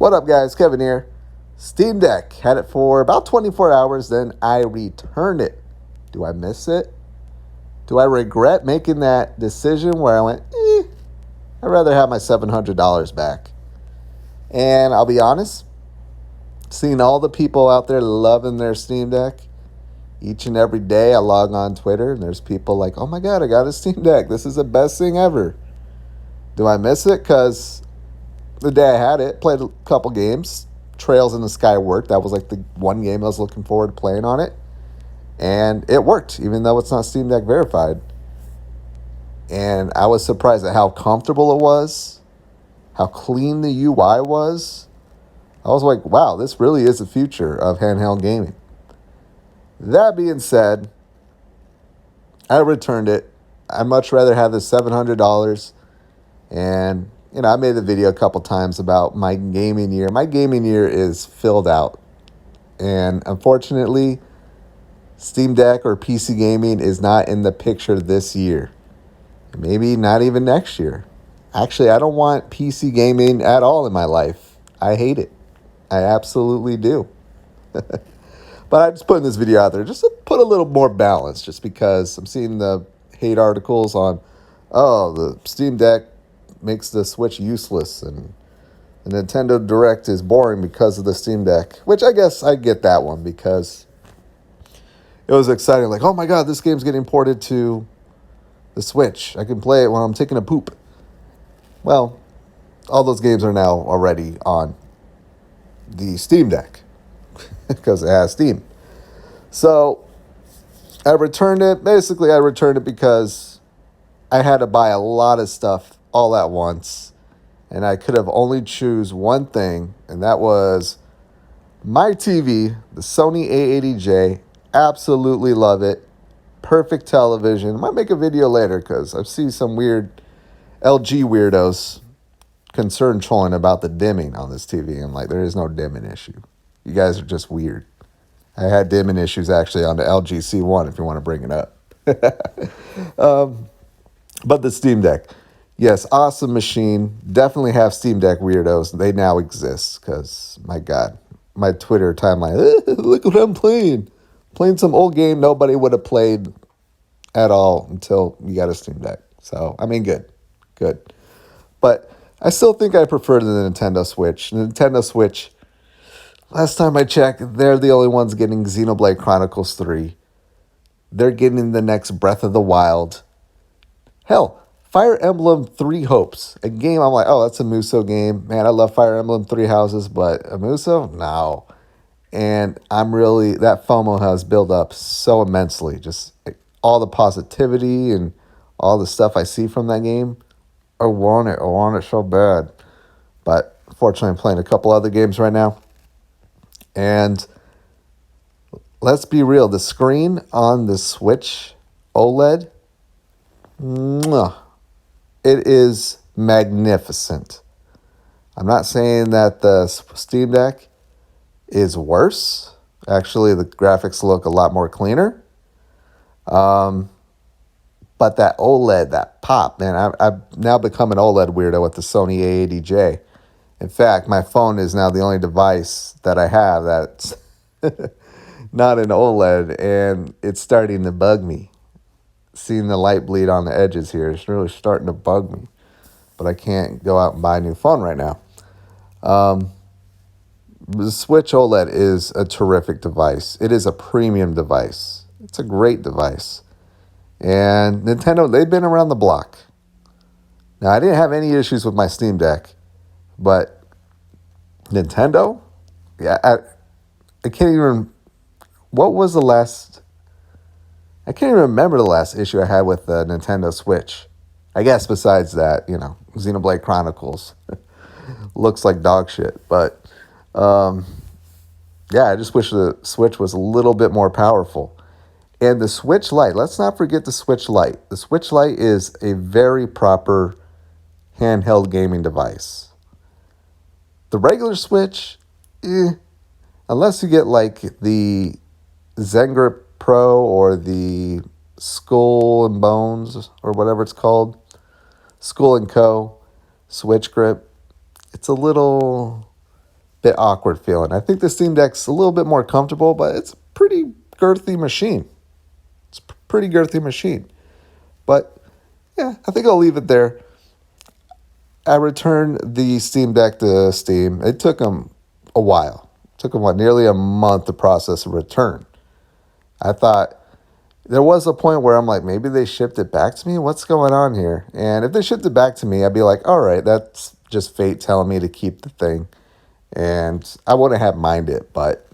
What up, guys? Kevin here. Steam Deck. Had it for about 24 hours, then I returned it. Do I miss it? Do I regret making that decision where I went, I'd rather have my $700 back? And I'll be honest, seeing all the people out there loving their Steam Deck, each and every day I log on Twitter and there's people like, oh my God, I got a Steam Deck. This is the best thing ever. Do I miss it? Because the day I had it, played a couple games. Trails in the Sky worked. That was like the one game I was looking forward to playing on it. And it worked, even though it's not Steam Deck verified. And I was surprised at how comfortable it was, how clean the UI was. I was like, wow, this really is the future of handheld gaming. That being said, I returned it. I'd much rather have the $700. And, I made the video a couple times about my gaming year. My gaming year is filled out. And unfortunately, Steam Deck or PC gaming is not in the picture this year. Maybe not even next year. Actually, I don't want PC gaming at all in my life. I hate it. I absolutely do. But I'm just putting this video out there just to put a little more balance, just because I'm seeing the hate articles on, the Steam Deck makes the Switch useless and the Nintendo Direct is boring because of the Steam Deck, which I guess I get that one because it was exciting. Like, oh my God, this game's getting ported to the Switch. I can play it while I'm taking a poop. Well, all those games are now already on the Steam Deck because it has Steam. So I returned it. Basically, I returned it because I had to buy a lot of stuff all at once. And I could have only choose one thing, and that was my TV, the Sony A80J. Absolutely love it. Perfect television. I might make a video later because I see some weird LG weirdos concerned trolling about the dimming on this TV. I'm like, there is no dimming issue. You guys are just weird. I had dimming issues actually on the LG C1 if you want to bring it up. But the Steam Deck. Yes, awesome machine. Definitely have Steam Deck weirdos. They now exist because, my God, my Twitter timeline, look what I'm playing. Playing some old game nobody would have played at all until you got a Steam Deck. So, good. But I still think I prefer the Nintendo Switch. The Nintendo Switch, last time I checked, they're the only ones getting Xenoblade Chronicles 3. They're getting the next Breath of the Wild. Hell, Fire Emblem Three Hopes, a game I'm like, that's a Muso game. Man, I love Fire Emblem Three Houses, but a Muso? No. And I'm really, that FOMO has built up so immensely. Just all the positivity and all the stuff I see from that game. I want it so bad. But fortunately, I'm playing a couple other games right now. And let's be real, the screen on the Switch OLED, it is magnificent. I'm not saying that the Steam Deck is worse. Actually, the graphics look a lot more cleaner. But that OLED, that pop, man, I've now become an OLED weirdo with the Sony A80J. In fact, my phone is now the only device that I have that's not an OLED, and it's starting to bug me. Seeing the light bleed on the edges here is really starting to bug me. But I can't go out and buy a new phone right now. The Switch OLED is a terrific device. It is a premium device. It's a great device. And Nintendo, they've been around the block. Now, I didn't have any issues with my Steam Deck, but Nintendo? Yeah, I can't even... What was the last... I can't even remember the last issue I had with the Nintendo Switch. I guess besides that, Xenoblade Chronicles looks like dog shit. But, I just wish the Switch was a little bit more powerful. And the Switch Lite, let's not forget the Switch Lite. The Switch Lite is a very proper handheld gaming device. The regular Switch, unless you get like the Zengrip Pro or the Skull and Bones or whatever it's called, Skull and Co. Switch Grip, it's a little bit awkward feeling. I think the Steam Deck's a little bit more comfortable, but it's a pretty girthy machine. It's a pretty girthy machine. But yeah, I think I'll leave it there. I returned the Steam Deck to Steam. It took them a while. It took them, nearly a month to process a return. I thought there was a point where I'm like, maybe they shipped it back to me? What's going on here? And if they shipped it back to me, I'd be like, all right, that's just fate telling me to keep the thing. And I wouldn't have minded it, but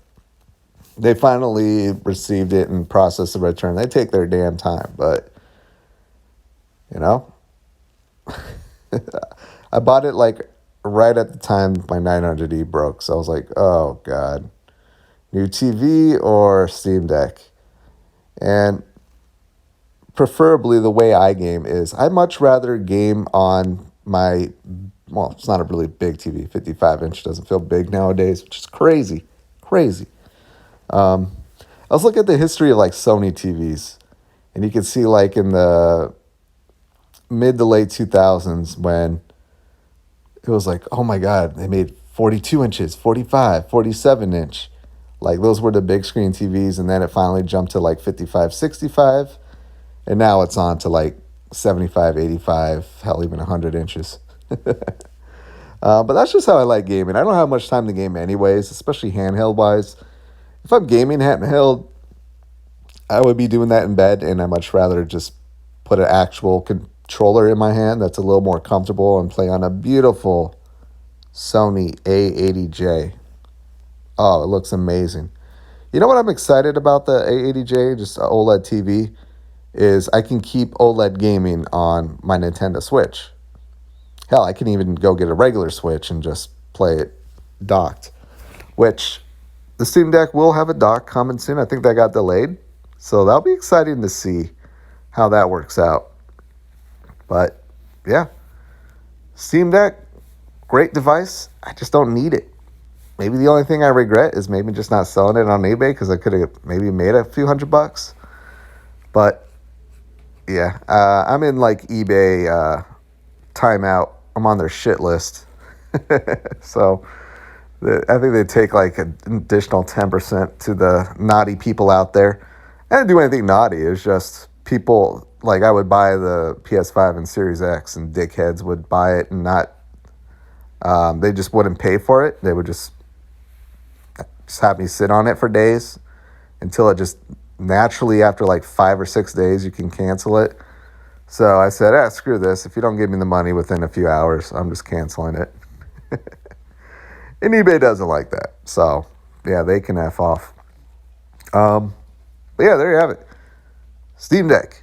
they finally received it and processed the return. They take their damn time, but, you know, I bought it like right at the time my 900E broke. So I was like, oh, God, new TV or Steam Deck? And preferably the way I game is I much rather game on my, well, it's not a really big TV. 55-inch doesn't feel big nowadays, which is crazy. I was looking at the history of like Sony TVs, and you can see like in the mid to late 2000s when it was like, oh my God, they made 42 inches, 45, 47-inch. Like those were the big screen TVs, and then it finally jumped to like 55, 65, and now it's on to like 75, 85, hell, even 100 inches. But that's just how I like gaming. I don't have much time to game anyways, especially handheld-wise. If I'm gaming handheld, I would be doing that in bed, and I'd much rather just put an actual controller in my hand that's a little more comfortable and play on a beautiful Sony A80J. Oh, it looks amazing. You know what I'm excited about the A80J, just OLED TV, is I can keep OLED gaming on my Nintendo Switch. Hell, I can even go get a regular Switch and just play it docked, which the Steam Deck will have a dock coming soon. I think that got delayed, so that'll be exciting to see how that works out. But yeah, Steam Deck, great device. I just don't need it. Maybe the only thing I regret is maybe just not selling it on eBay because I could have maybe made a few $100. But yeah, I'm in like eBay timeout. I'm on their shit list. So I think they take like an additional 10% to the naughty people out there. I didn't do anything naughty. It was just people, like I would buy the PS5 and Series X, and dickheads would buy it and not, they just wouldn't pay for it. They would just have me sit on it for days until it just naturally, after like 5 or 6 days, you can cancel it. So I said, screw this. If you don't give me the money within a few hours, I'm just canceling it. And eBay doesn't like that. So yeah, they can F off. But yeah, there you have it. Steam Deck.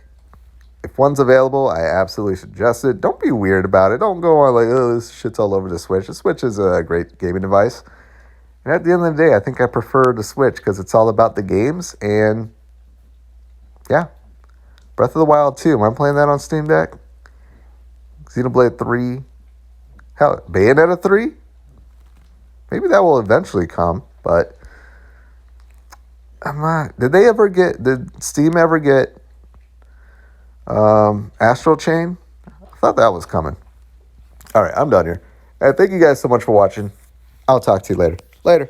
If one's available, I absolutely suggest it. Don't be weird about it. Don't go on like, oh, this shit's all over the Switch. The Switch is a great gaming device. And at the end of the day, I think I prefer the Switch because it's all about the games. And yeah, Breath of the Wild 2. I'm playing that on Steam Deck. Xenoblade 3. Hell, Bayonetta 3? Maybe that will eventually come, but I'm not. Did Steam ever get Astral Chain? I thought that was coming. All right, I'm done here. Thank you guys so much for watching. I'll talk to you later. Later.